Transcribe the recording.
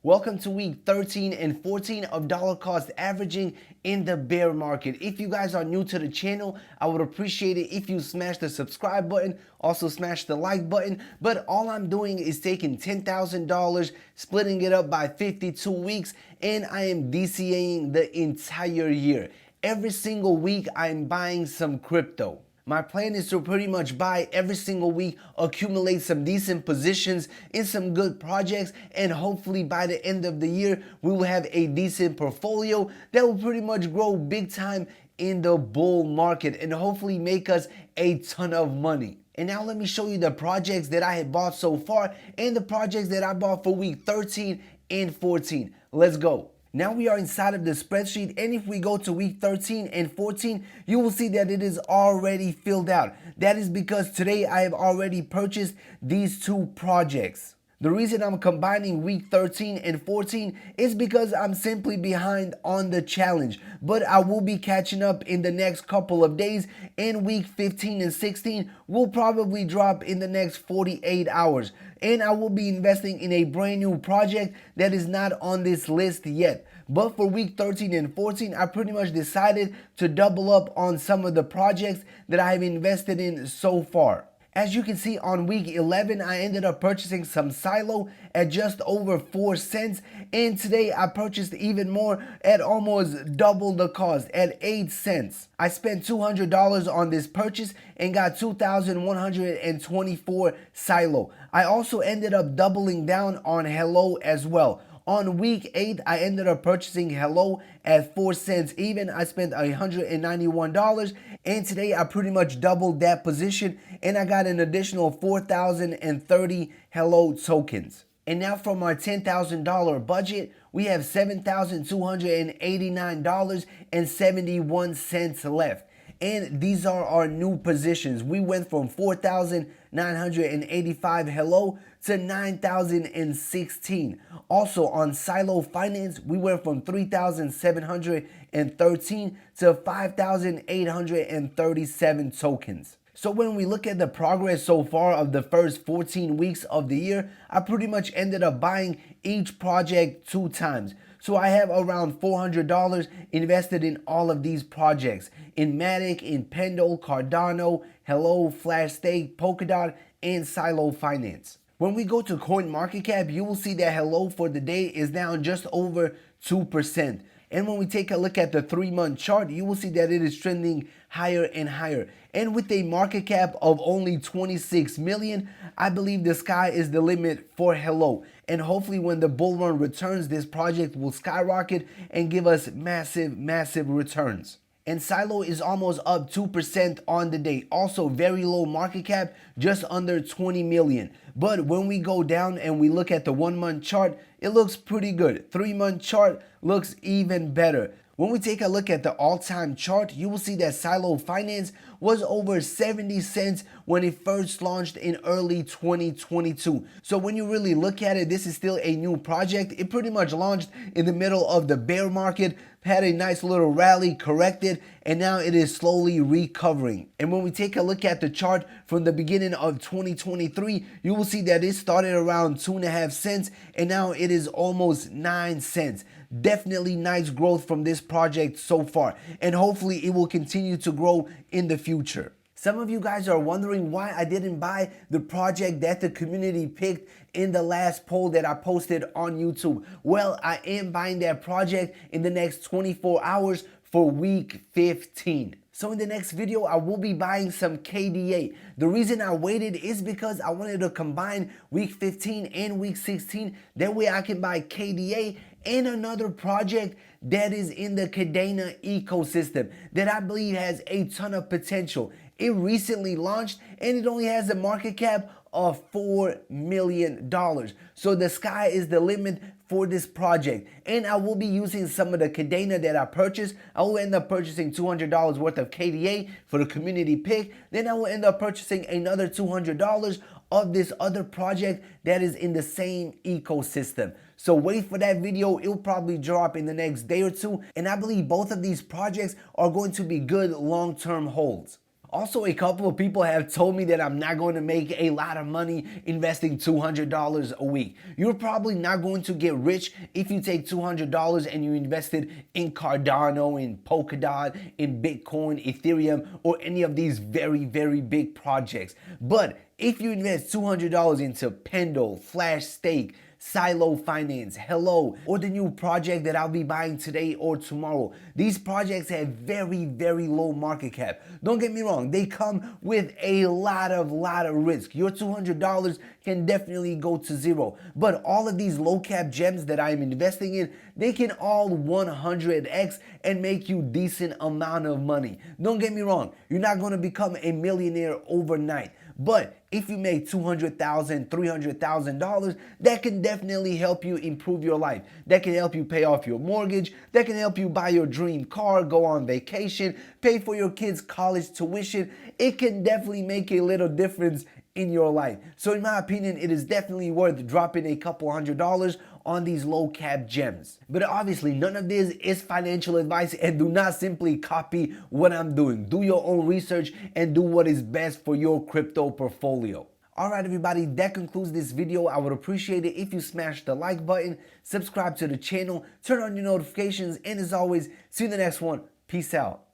Welcome to week 13 and 14 of dollar cost averaging in the bear market. If you guys are new to the channel, I would appreciate it if you smash the subscribe button, also smash the like button. But all I'm doing is taking $10,000, splitting it up by 52 weeks, and I am DCAing the entire year. Every single week, I'm buying some crypto. My plan is to pretty much buy every single week, accumulate some decent positions in some good projects, and hopefully by the end of the year, we will have a decent portfolio that will pretty much grow big time in the bull market and hopefully make us a ton of money. And now let me show you the projects that I have bought so far and the projects that I bought for week 13 and 14. Let's go. Now we are inside of the spreadsheet, and if we go to week 13 and 14, you will see that it is already filled out. That is because today I have already purchased these two projects. The reason I'm combining week 13 and 14 is because I'm simply behind on the challenge, but I will be catching up in the next couple of days, and week 15 and 16 will probably drop in the next 48 hours. And I will be investing in a brand new project that is not on this list yet. But for week 13 and 14, I pretty much decided to double up on some of the projects that I have invested in so far. As you can see, on week 11, I ended up purchasing some silo at just over 4 cents. And today I purchased even more at almost double the cost at 8 cents. I spent $200 on this purchase and got 2,124 silo. I also ended up doubling down on Hello as well. On week 8, I ended up purchasing Hello at 4 cents even. I spent $191, and today I pretty much doubled that position, and I got an additional 4,030 Hello tokens. And now from our $10,000 budget, we have $7,289.71 left. And these are our new positions. We went from 4,985 Hello to 9,016. Also on Silo Finance, we went from 3,713 to 5,837 tokens. So when we look at the progress so far of the first 14 weeks of the year, I pretty much ended up buying each project 2 times. So I have around $400 invested in all of these projects. In Matic, in Pendle, Cardano, Hello, Flash Stake, Polkadot, and Silo Finance. When we go to CoinMarketCap, you will see that Hello for the day is down just over 2%. And when we take a look at the 3-month chart, you will see that it is trending higher and higher. And with a market cap of only 26 million, I believe the sky is the limit for Hello. And hopefully when the bull run returns, this project will skyrocket and give us massive, massive returns. And Silo is almost up 2% on the day. Also very low market cap, just under 20 million. But when we go down and we look at the 1-month chart, it looks pretty good. 3-month chart looks even better. When we take a look at the all-time chart, you will see that Silo Finance was over 70 cents when it first launched in early 2022. So when you really look at it, this is still a new project. It pretty much launched in the middle of the bear market, had a nice little rally, corrected, and now it is slowly recovering. And when we take a look at the chart from the beginning of 2023, you will see that it started around 2.5 cents and now it is almost 9 cents. Definitely nice growth from this project so far, and hopefully it will continue to grow in the future. Some of you guys are wondering why I didn't buy the project that the community picked in the last poll that I posted on YouTube. Well, I am buying that project in the next 24 hours for week 15. So in the next video, I will be buying some KDA. The reason I waited is because I wanted to combine week 15 and week 16. That way I can buy KDA and another project that is in the Cardano ecosystem that I believe has a ton of potential. It recently launched and it only has a market cap of $4 million. So the sky is the limit for this project. And I will be using some of the Cardano that I purchased. I will end up purchasing $200 worth of KDA for the community pick. Then I will end up purchasing another $200 of this other project that is in the same ecosystem. So wait for that video. It'll probably drop in the next day or two. And I believe both of these projects are going to be good long-term holds. Also, a couple of people have told me that I'm not going to make a lot of money investing $200 a week. You're probably not going to get rich if you take $200 and you invest it in Cardano, in Polkadot, in Bitcoin, Ethereum, or any of these very, very big projects. But if you invest $200 into Pendle, Flash Stake, Silo Finance, Hello, or the new project that I'll be buying today or tomorrow. These projects have very, very low market cap. Don't get me wrong, they come with a lot of risk. Your $200 can definitely go to zero. But all of these low cap gems that I'm investing in, they can all 100x and make you decent amount of money. Don't get me wrong, you're not gonna become a millionaire overnight. But if you make $200,000, $300,000, that can definitely help you improve your life. That can help you pay off your mortgage. That can help you buy your dream car, go on vacation, pay for your kids' college tuition. It can definitely make a little difference in your life. So in my opinion, it is definitely worth dropping a couple $100 on these low cap gems. But obviously none of this is financial advice, and do not simply copy what I'm doing. Do your own research and do what is best for your crypto portfolio. Alright everybody, that concludes this video. I would appreciate it if you smash the like button, subscribe to the channel, turn on your notifications, and as always, see you in the next one. Peace out.